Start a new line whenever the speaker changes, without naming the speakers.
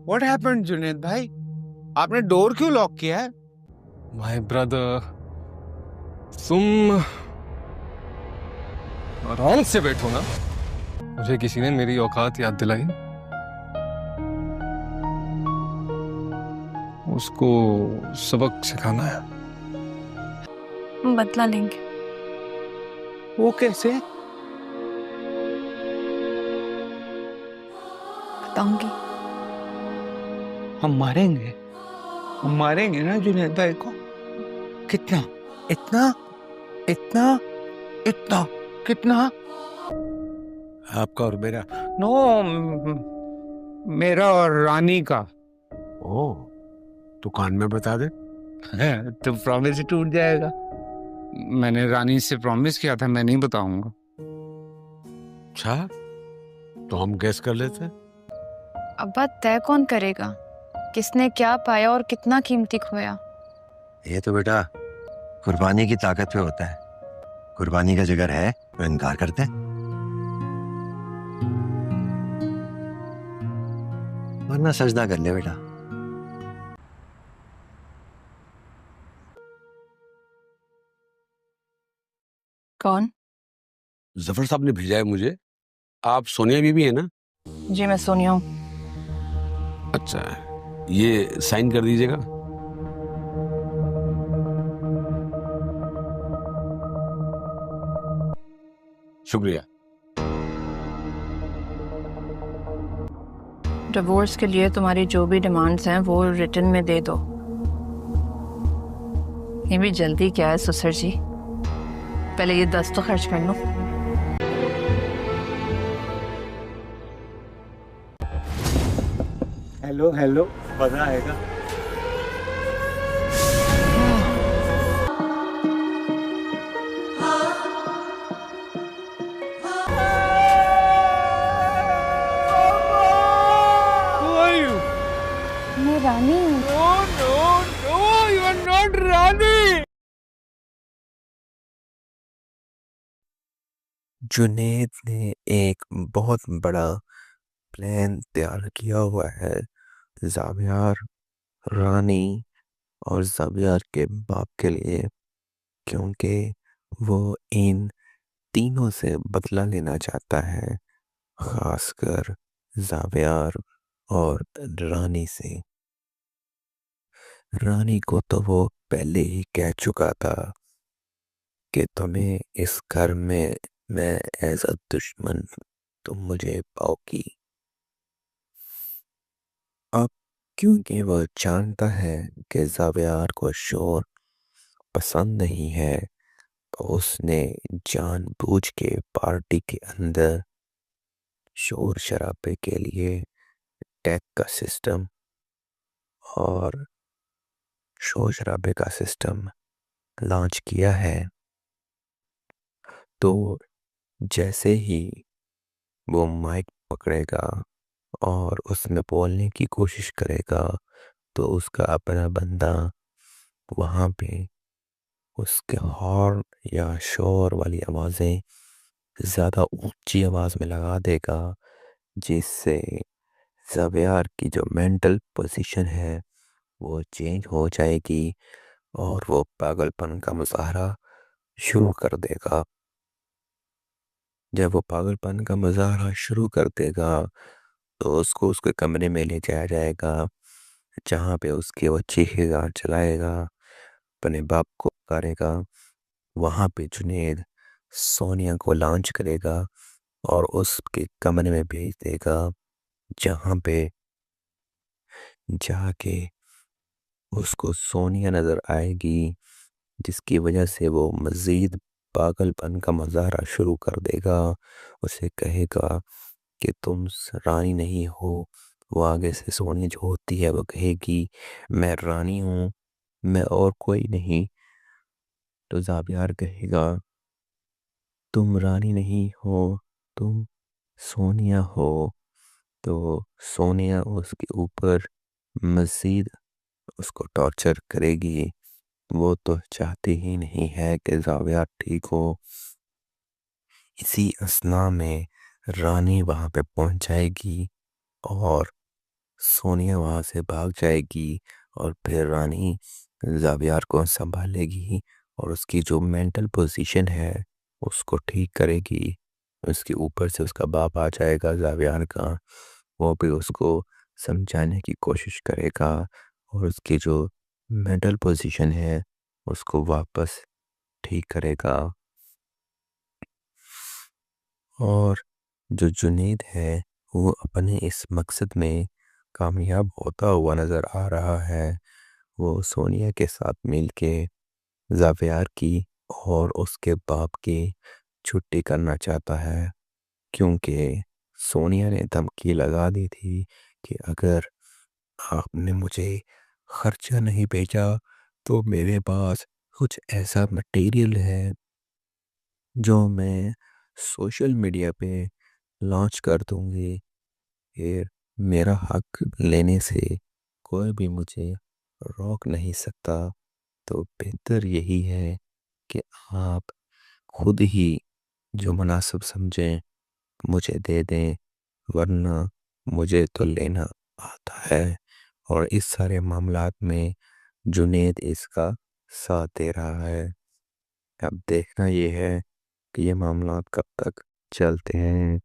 What happened Junaid भाई? आपने door क्यों लॉक किया है?
माय ब्रदर, तुम आराम से बैठो ना। मुझे किसी ने मेरी औकात याद दिलाई। उसको सबक सिखाना है।
बदला लेंगे।
वो कैसे?
बताऊंगी।
हम मारेंगे ना जुनेद भाई को। कितना? इतना इतना इतना कितना?
आपका और मेरा?
नो, मेरा और रानी का।
ओ, तो कान में बता दे।
तो प्रॉमिस ही टूट जाएगा। मैंने रानी से प्रॉमिस किया था, मैं नहीं बताऊंगा।
अच्छा, तो हम गैस कर लेते हैं।
अब्बा तय कौन करेगा किसने क्या पाया और कितना कीमती खोया?
ये तो बेटा कुर्बानी की ताकत पे होता है। कुर्बानी का जिगर है तो इनकार करते हैं, वरना सजदा कर ले बेटा।
कौन?
जफर साहब ने भेजा है मुझे। आप सोनिया बीबी है ना?
जी मैं सोनिया हूँ।
अच्छा, ये साइन कर दीजिएगा। शुक्रिया।
डिवोर्स के लिए तुम्हारी जो भी डिमांड्स हैं वो रिटन में दे दो। ये भी जल्दी क्या है सुसर जी, पहले ये 10 तो खर्च कर लो।
हेलो हेलो, मजा आएगा।
मैं रानी हूँ।
No no no, you are not Rani.
Junaid ने एक बहुत बड़ा प्लान तैयार किया हुआ है ज़ावियार, रानी और ज़ावियार के बाप के लिए, क्योंकि वो इन तीनों से बदला लेना चाहता है, खासकर ज़ावियार और रानी से। रानी को तो वो पहले ही कह चुका था कि तुम्हें इस घर में मैं एज अ दुश्मन तुम मुझे पाओगी। अब क्योंकि वह जानता है कि ज़ावियार को शोर पसंद नहीं है, उसने जानबूझ के पार्टी के अंदर शोर शराबे के लिए टेक का सिस्टम और शोर शराबे का सिस्टम लॉन्च किया है। तो जैसे ही वो माइक पकड़ेगा और उसमें बोलने की कोशिश करेगा, तो उसका अपना बंदा वहाँ पे उसके हॉर्न या शोर वाली आवाज़ें ज़्यादा ऊंची आवाज़ में लगा देगा, जिससे ज़ावियार की जो मेंटल पोजीशन है वो चेंज हो जाएगी और वो पागलपन का मुजाहरा शुरू कर देगा। जब वो पागलपन का मुजाहरा शुरू कर देगा तो उसको उसके कमरे में ले जाया जाएगा, जहाँ पे उसकी वो चीखेगा, चलाएगा, अपने बाप को पुकारेगा। वहाँ पे जुनेद सोनिया को लॉन्च करेगा और उसके कमरे में भेज देगा, जहाँ पे जाके उसको सोनिया नज़र आएगी, जिसकी वजह से वो मज़ीद पागलपन का मुजाहरा शुरू कर देगा। उसे कहेगा कि तुम रानी नहीं हो। वो आगे से सोनिया जो होती है वो कहेगी मैं रानी हूँ, मैं और कोई नहीं। तो ज़ावियार कहेगा तुम रानी नहीं हो, तुम सोनिया हो। तो सोनिया उसके ऊपर मज़ीद उसको टॉर्चर करेगी। वो तो चाहती ही नहीं है कि ज़ावियार ठीक हो। इसी असना में रानी वहाँ पे पहुँच जाएगी और सोनिया वहाँ से भाग जाएगी और फिर रानी जावियार को संभालेगी और उसकी जो मेंटल पोजीशन है उसको ठीक करेगी। उसके ऊपर से उसका बाप आ जाएगा जावियार का, वो भी उसको समझाने की कोशिश करेगा और उसकी जो मेंटल पोजीशन है उसको वापस ठीक करेगा। और जो जुनैद है वो अपने इस मकसद में कामयाब होता हुआ नज़र आ रहा है। वो सोनिया के साथ मिलके ज़ावियार की और उसके बाप की छुट्टी करना चाहता है, क्योंकि सोनिया ने धमकी लगा दी थी कि अगर आपने मुझे खर्चा नहीं भेजा तो मेरे पास कुछ ऐसा मटेरियल है जो मैं सोशल मीडिया पे लॉन्च कर दूंगी, फिर मेरा हक लेने से कोई भी मुझे रोक नहीं सकता। तो बेहतर यही है कि आप खुद ही जो मुनासिब समझें मुझे दे दें, वरना मुझे तो लेना आता है। और इस सारे मामलात में जुनैद इसका साथ दे रहा है। अब देखना ये है कि ये मामलात कब तक चलते हैं।